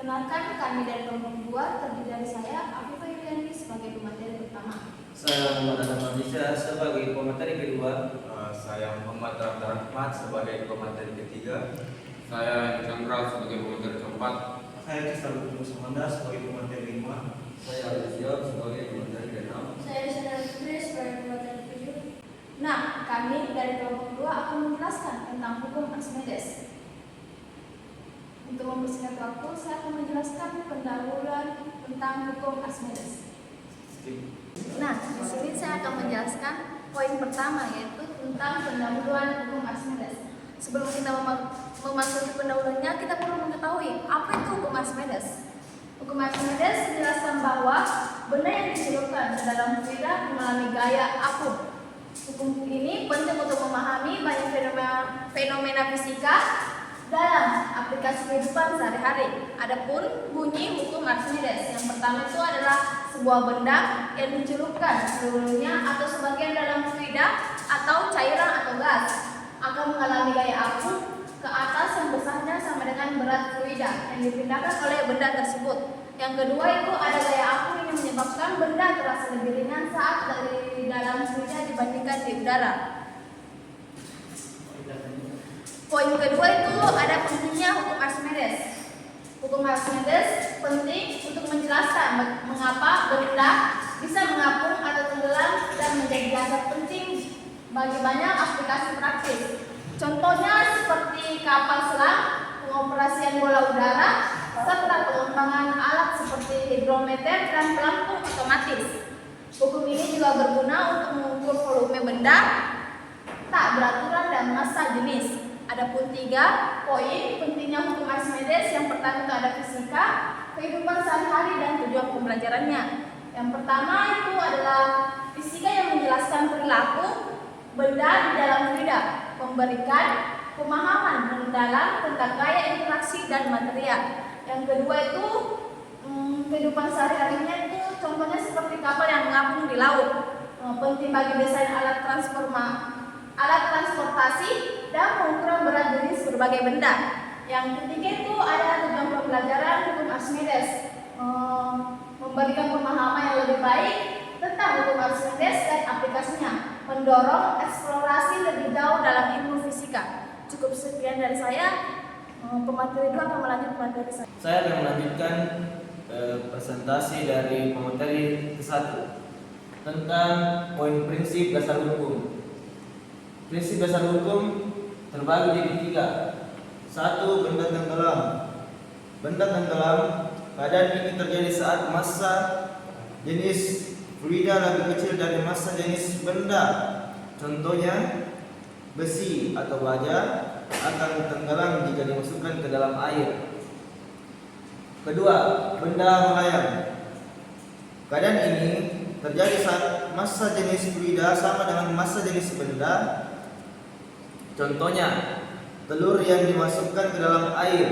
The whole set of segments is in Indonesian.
Kenalkan, kami dari kelompok 2 terdiri dari saya, Afifah Yuliani sebagai pemateri pertama. Saya Muhammad Ahmad sebagai pemateri kedua. Saya Muhammad Rahmat sebagai pemateri ketiga. Saya Chandra sebagai pemateri keempat. Saya Cisal Musmanda sebagai pemateri 5. Saya Alisiab sebagai pemateri ke-6. Saya Sadar Putri sebagai pemateri 7. Nah, kami dari kelompok 2 akan menjelaskan tentang hukum Archimedes. Untuk mempersingkat waktu, saya akan menjelaskan pendahuluan tentang hukum Archimedes. Nah, di sini saya akan menjelaskan poin pertama, yaitu tentang pendahuluan hukum Archimedes. Sebelum kita memasuki pendahuluannya, kita perlu mengetahui apa itu hukum Archimedes. Hukum Archimedes menjelaskan bahwa benda yang dicelupkan ke dalam fluida mengalami gaya apung. Hukum ini penting untuk memahami banyak fenomena fisika dalam aplikasi kehidupan sehari-hari. Adapun bunyi hukum Archimedes, yang pertama itu adalah sebuah benda yang dicelupkan seluruhnya atau sebagian dalam fluida atau cairan atau gas akan mengalami gaya apung ke atas yang besarnya sama dengan berat fluida yang dipindahkan oleh benda tersebut. Yang kedua itu ada gaya apung yang menyebabkan benda terasa lebih ringan saat dari dalam fluida dibandingkan di udara. Poin kedua itu ada pentingnya hukum Archimedes. Hukum Archimedes penting untuk menjelaskan mengapa benda bisa mengapung atau tenggelam dan menjadi dasar penting bagi banyak aplikasi praktis. Contohnya seperti kapal selam, pengoperasian bola udara, serta pengembangan alat seperti hidrometer dan pelampung otomatis. Hukum ini juga berguna untuk mengukur volume benda, tak beraturan dan massa jenis. Adapun 3 poin pentingnya hukum Archimedes. Yang pertama itu ada fisika, kehidupan sehari-hari dan tujuan pembelajarannya. Yang pertama itu adalah fisika yang menjelaskan perilaku benda di dalam fluida, memberikan pemahaman mendalam tentang gaya interaksi dan material. Yang kedua itu kehidupan sehari-harinya itu contohnya seperti kapal yang mengapung di laut. Penting bagi desain alat transportasi dan pengukuran berat jenis berbagai benda. Yang ketiga itu ada tujuan pembelajaran hukum Archimedes, memberikan pemahaman yang lebih baik tentang hukum Archimedes dan aplikasinya, mendorong eksplorasi lebih jauh dalam ilmu fisika. Cukup sekian dari saya. Pemateri 2 akan melanjutkan materi saya. Saya akan melanjutkan presentasi dari pemateri ke-1 tentang poin prinsip dasar hukum. Prinsip dasar hukum terbagi jadi 3. 1. Benda tenggelam. Benda tenggelam, keadaan ini terjadi saat massa jenis fluida lebih kecil dari massa jenis benda. Contohnya, besi atau baja akan tenggelam jika dimasukkan ke dalam air. Kedua, benda melayang. Keadaan ini terjadi saat massa jenis fluida sama dengan massa jenis benda. Contohnya, telur yang dimasukkan ke dalam air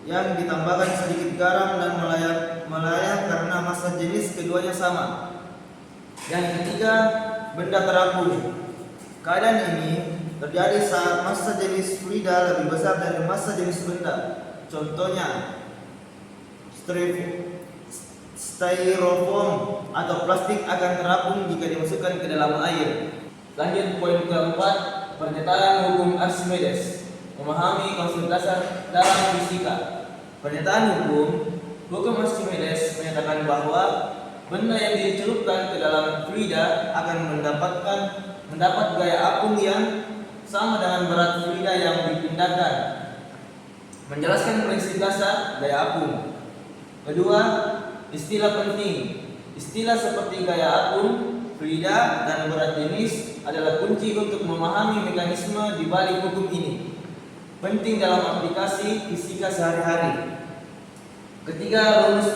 yang ditambahkan sedikit garam dan melayang karena massa jenis keduanya sama. Yang ketiga, benda terapung. Keadaan ini terjadi saat massa jenis fluida lebih besar dari massa jenis benda. Contohnya, styrofoam atau plastik akan terapung jika dimasukkan ke dalam air. Lanjut poin keempat, pernyataan hukum Archimedes, memahami konsep dasar dalam fisika. Pernyataan hukum Archimedes menyatakan bahwa benda yang dicelupkan ke dalam fluida akan mendapat gaya apung yang sama dengan berat fluida yang dipindahkan. Menjelaskan prinsip dasar gaya apung. Kedua, istilah penting. Istilah seperti gaya apung, fluida, dan berat jenis adalah kunci untuk memahami mekanisme di balik hukum ini. Penting dalam aplikasi fisika sehari-hari. Ketiga, rumus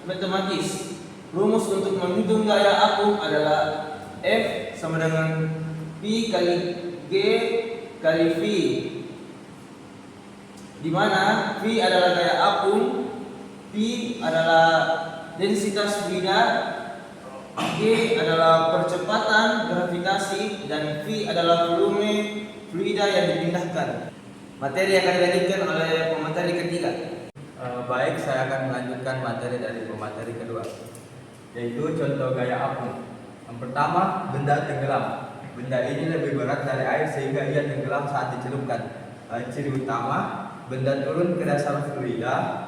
matematis. Rumus untuk menghitung gaya apung adalah F sama dengan P kali G kali V, di mana V adalah gaya apung, P adalah densitas fluida, G adalah percepatan gravitasi, dan V adalah volume fluida yang dipindahkan. Materi akan dilanjutkan oleh pemateri ketiga. Baik, saya akan melanjutkan materi dari pemateri kedua, yaitu contoh gaya apung. Yang pertama, benda tenggelam. Benda ini lebih berat dari air sehingga ia tenggelam saat dicelupkan. Ciri utama, benda turun ke dasar fluida.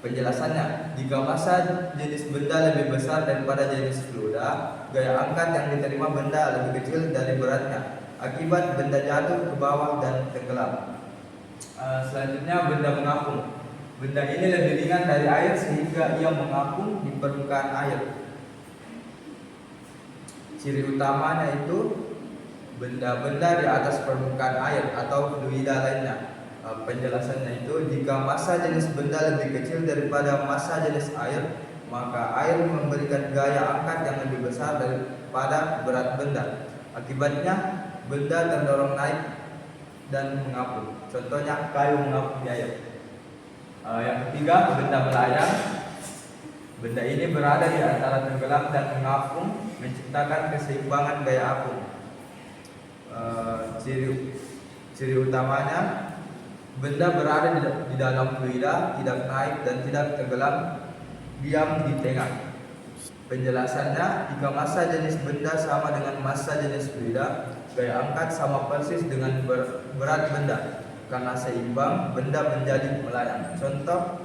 Penjelasannya, jika massa jenis benda lebih besar daripada jenis fluida, gaya angkat yang diterima benda lebih kecil dari beratnya. Akibat benda jatuh ke bawah dan tenggelam. Selanjutnya, benda mengapung. Benda ini lebih ringan dari air sehingga ia mengapung di permukaan air. Ciri utamanya itu benda-benda di atas permukaan air atau fluida lainnya. Penjelasannya itu, jika massa jenis benda lebih kecil daripada massa jenis air, maka air memberikan gaya angkat yang lebih besar daripada berat benda. Akibatnya benda terdorong naik dan mengapung. Contohnya kayu mengapung di air. Yang ketiga, benda melayang. Benda ini berada di antara tenggelam dan mengapung, menciptakan keseimbangan gaya apung. Ciri utamanya, benda berada di dalam fluida, tidak naik dan tidak tenggelam, diam di tengah. Penjelasannya, jika massa jenis benda sama dengan massa jenis fluida, gaya angkat sama persis dengan berat benda. Karena seimbang, benda menjadi melayang. Contoh,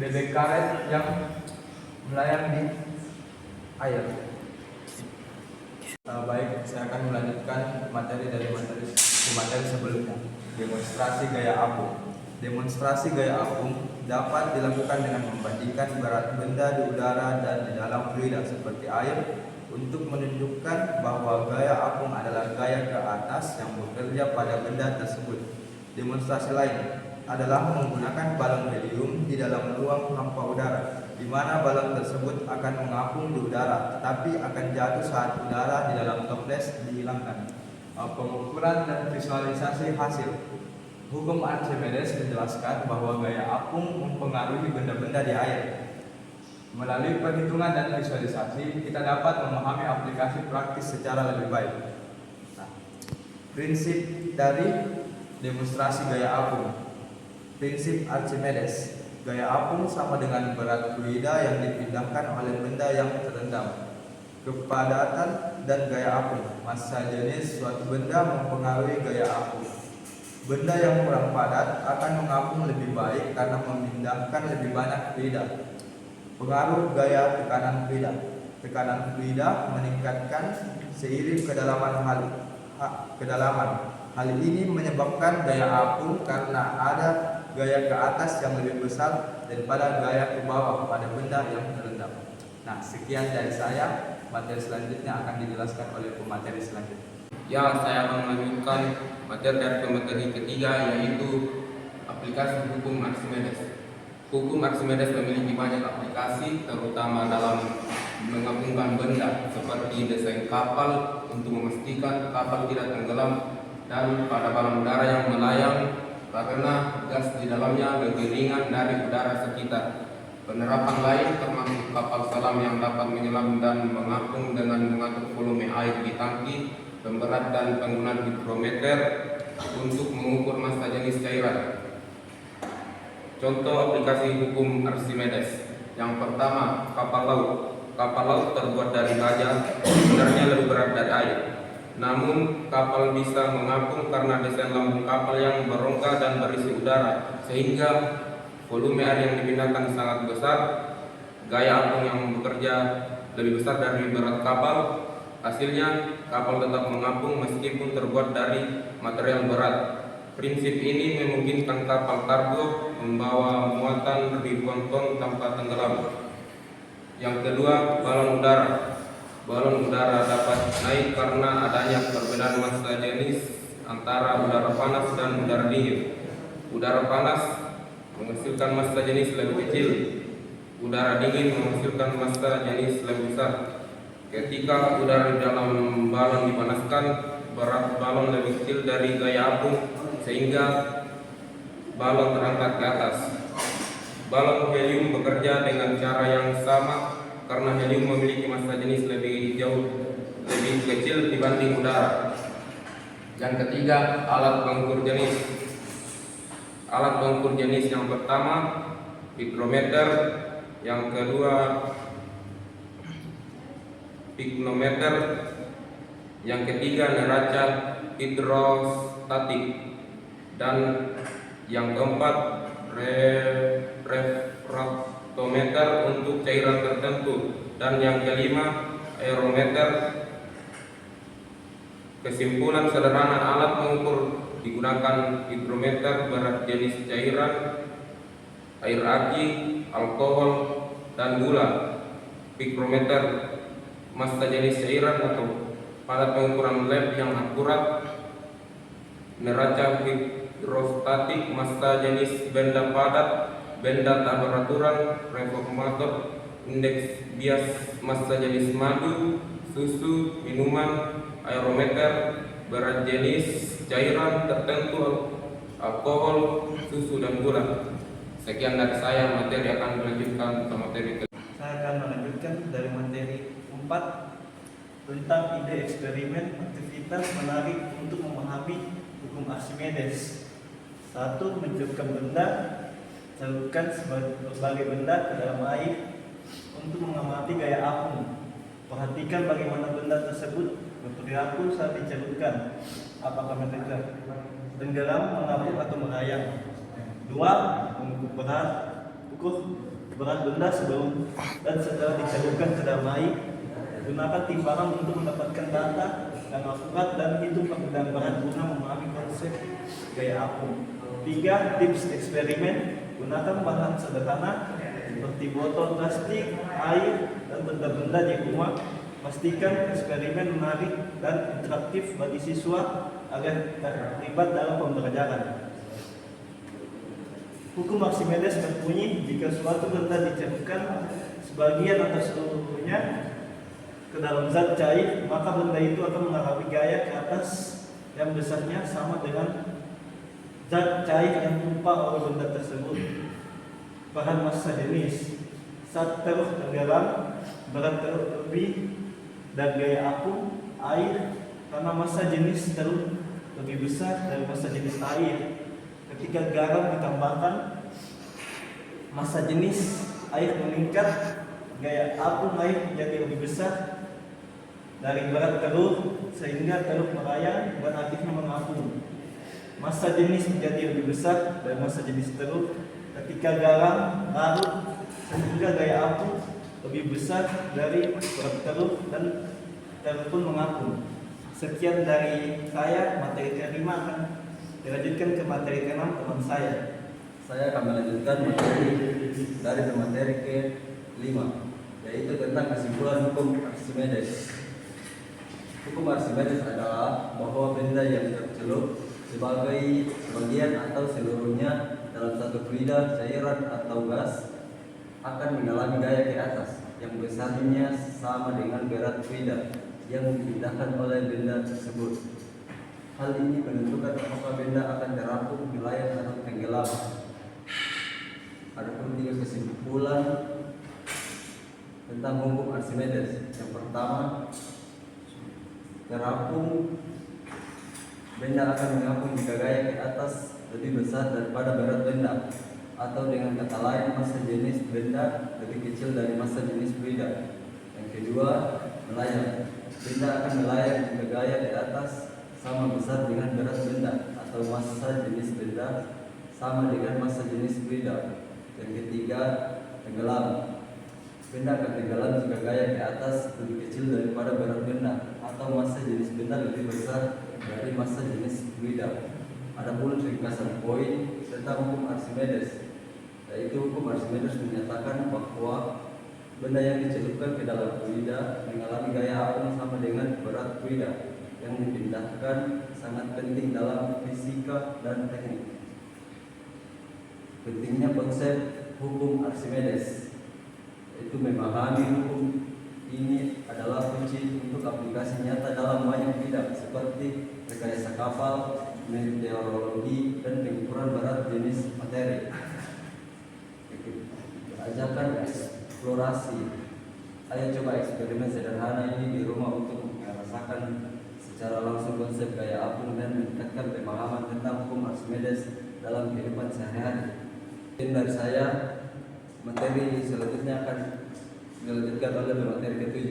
bebek karet yang melayang di air. Baik, saya akan melanjutkan materi dari materi sebelumnya. Demonstrasi gaya apung. Demonstrasi gaya apung dapat dilakukan dengan membandingkan berat benda di udara dan di dalam fluida seperti air untuk menunjukkan bahwa gaya apung adalah gaya ke atas yang bekerja pada benda tersebut. Demonstrasi lain adalah menggunakan balon helium di dalam ruang hampa udara, di mana balon tersebut akan mengapung di udara, tetapi akan jatuh saat udara di dalam toples dihilangkan. Pengukuran dan visualisasi hasil. Hukum Archimedes menjelaskan bahwa gaya apung mempengaruhi benda-benda di air. Melalui perhitungan dan visualisasi, kita dapat memahami aplikasi praktis secara lebih baik. Prinsip dari demonstrasi gaya apung. Prinsip Archimedes. Gaya apung sama dengan berat fluida yang dipindahkan oleh benda yang terendam. Kepadatan dan gaya apung. Massa jenis suatu benda mempengaruhi gaya apung. Benda yang kurang padat akan mengapung lebih baik karena memindahkan lebih banyak fluida. Pengaruh gaya tekanan fluida. Tekanan fluida meningkatkan seiring kedalaman. Hal ini menyebabkan gaya apung karena ada gaya ke atas yang lebih besar daripada gaya ke bawah pada benda yang terendam. Nah, sekian dari saya. Materi selanjutnya akan dijelaskan oleh pemateri selanjutnya. Ya, saya akan melanjutkan materi dari pemateri ketiga, yaitu aplikasi hukum Archimedes. Hukum Archimedes memiliki banyak aplikasi, terutama dalam mengapungkan benda, seperti desain kapal untuk memastikan kapal tidak tenggelam, dan pada balon udara yang melayang karena gas di dalamnya lebih ringan dari udara sekitar. Penerapan lain termasuk kapal selam yang dapat menyelam dan mengapung dengan mengatur volume air di tangki, pemberat dan penggunaan hidrometer untuk mengukur massa jenis cairan. Contoh aplikasi hukum Archimedes. Yang pertama, kapal laut. Kapal laut terbuat dari baja, sebenarnya lebih berat dari air. Namun, kapal bisa mengapung karena desain lambung kapal yang berongga dan berisi udara, sehingga volume air yang dipindahkan sangat besar. Gaya apung yang bekerja lebih besar dari berat kapal. Hasilnya, kapal tetap mengapung meskipun terbuat dari material berat. Prinsip ini memungkinkan kapal kargo membawa muatan ribuan ton tanpa tenggelam. Yang kedua, balon udara. Balon udara dapat naik karena adanya perbedaan massa jenis antara udara panas dan udara dingin. Udara panas menghasilkan massa jenis lebih kecil. Udara dingin menghasilkan massa jenis lebih besar. Ketika udara di dalam balon dipanaskan, berat balon lebih kecil dari gaya apung, sehingga balon terangkat ke atas. Balon helium bekerja dengan cara yang sama karena helium memiliki massa jenis lebih kecil dibanding udara. Yang ketiga, alat pengukur jenis. alat pengukur jenis yang pertama hidrometer, yang kedua pignometer, yang ketiga neraca hidrostatik, dan yang keempat refraktometer untuk cairan tertentu, dan yang kelima aerometer. Kesimpulan sederhana, alat pengukur digunakan hidrometer berat jenis cairan, air aki, alkohol, dan gula. Pikrometer massa jenis cairan atau alat pengukuran lab yang akurat. Neraca hidrostatik massa jenis benda padat, benda tak beraturan. Reformator indeks bias massa jenis madu, susu, minuman. Aerometer berat jenis cairan tertentu, alkohol, susu, dan gula. Sekian dari saya. Materi akan dilanjutkan ke materi kedua. Saya akan melanjutkan dari materi 4 tentang ide eksperimen aktivitas menarik untuk memahami hukum Archimedes. 1. Mencelupkan benda, celupkan sebagai benda ke dalam air untuk mengamati gaya apung. Perhatikan bagaimana benda tersebut berperilaku saat dicelupkan. Apakah mereka tenggelam, mengapung, atau merayang. 2. Ukur berat benda sebelum dan setelah dicelupkan ke dalam air. Gunakan timbangan untuk mendapatkan data yang akurat dan hitung perbedaan berat guna memahami konsep gaya apung. 3. Tips eksperimen. Gunakan bahan sederhana seperti botol plastik, air, dan benda-benda di rumah. Pastikan eksperimen menarik dan interaktif bagi siswa agar terlibat dalam pembelajaran. Hukum Archimedes berbunyi, jika suatu benda dicelupkan sebagian atau seluruhnya ke dalam zat cair, maka benda itu akan mengalami gaya ke atas yang besarnya sama dengan zat cair yang tumpah oleh benda tersebut. Bahan massa jenis. Saat terus tenggelam, berat terus lebih dan gaya apung air karena massa jenis terus lebih besar dari massa jenis air. Ketika garam ditambahkan, massa jenis air meningkat, gaya apung air jadi lebih besar dari berat telur sehingga telur merayang dan akhirnya mengapung. Massa jenis menjadi lebih besar dari massa jenis telur ketika garam larut sehingga gaya apung lebih besar dari berat telur dan telur pun mengapung. Sekian dari saya. Materi kelima akan dilanjutkan ke materi ke-6 teman saya. Saya akan melanjutkan materi dari materi ke-5, yaitu tentang kesimpulan hukum Archimedes. Hukum Archimedes adalah bahwa benda yang tercelup sebagian atau seluruhnya dalam satu fluida, cairan atau gas akan mengalami gaya ke atas yang besarnya sama dengan berat fluida yang dipindahkan oleh benda tersebut. Hal ini menentukan apakah benda akan terapung, melayang, atau tenggelam. Adapun 3 kesimpulan tentang hukum Archimedes. Yang pertama, terapung, benda akan mengapung jika gaya ke atas lebih besar daripada berat benda, atau dengan kata lain massa jenis benda lebih kecil dari massa jenis fluida. Yang kedua, melayang, benda akan melayang jika gaya ke atas sama besar dengan berat benda, atau massa jenis benda sama dengan massa jenis fluida. Yang ketiga, tenggelam, benda akan tenggelam jika gaya ke atas lebih kecil daripada berat benda, atau massa jenis benda lebih besar dari massa jenis fluida. Adapun ringkasan poin tentang hukum Archimedes, yaitu hukum Archimedes menyatakan bahwa benda yang dicelupkan ke dalam fluida mengalami gaya apung sama dengan berat fluida yang dipindahkan, sangat penting dalam fisika dan teknik. Pentingnya konsep hukum Archimedes, yaitu memahami hukum ini adalah kunci untuk aplikasi nyata dalam banyak bidang seperti rekayasa kapal, meteorologi, dan pengukuran berat jenis materi. Ajakan eksplorasi. Ayo coba eksperimen sederhana ini di rumah untuk merasakan secara langsung konsep gaya apung dan meningkatkan pemahaman tentang hukum Archimedes dalam kehidupan sehari-hari. Dan dari saya, materi selanjutnya akan dilanjutkan oleh materi ke-7.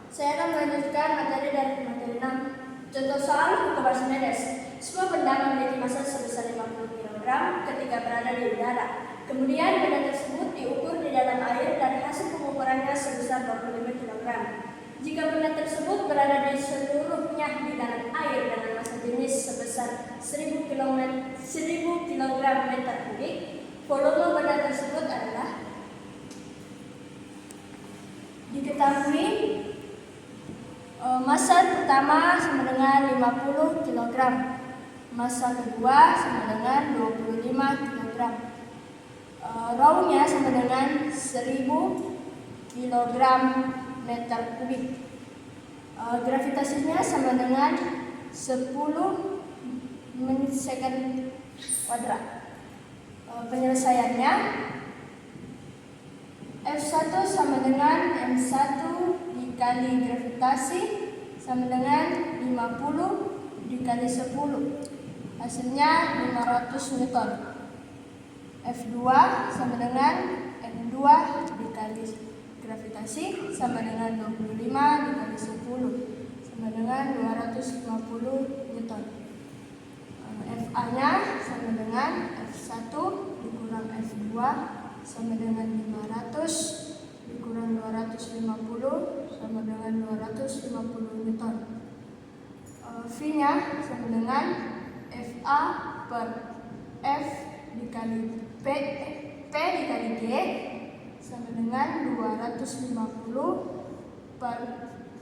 Saya akan melanjutkan materi dari materi 6. Contoh soal hukum Archimedes. Semua benda memiliki massa sebesar 50 kg ketika berada di udara. Kemudian benda tersebut diukur di dalam air dan hasil pengukurannya sebesar 25 kg. Jika benda tersebut berada di seluruhnya di dalam air dengan massa jenis sebesar 1000 kg meter kubik, volume benda tersebut adalah diketahui massa pertama sama dengan 50 kg, massa kedua sama dengan 25 kg, rho-nya sama dengan 1000 kg meter kubik, gravitasinya sama dengan 10 second kuadrat. Penyelesaiannya F1 sama dengan M1 dikali gravitasi sama dengan 50 dikali 10, hasilnya 500 Newton. F2 sama dengan M2 dikali gravitasi sama dengan 25 dikali 10 sama dengan 250 Newton. FA-nya sama dengan F1 dikurang F2 sama dengan 500 dikurang 250 sama dengan 250 Newton. V-nya sama dengan FA per F dikali P dikali G sama dengan 250 per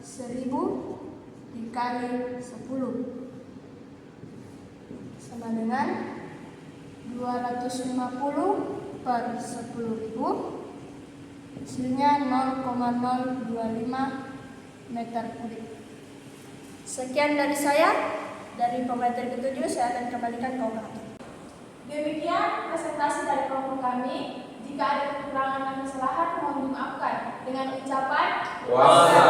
1000 dikali 10 sama dengan 250 per 10.000, hasilnya 0,025 meter kubik. Sekian dari saya. Dari pemateri ke-7 saya akan kembalikan ke operator. Demikian presentasi dari kelompok kami. Jika ada kekurangan dan kesalahan mohon dimaafkan. Dengan ucapan Wassalam.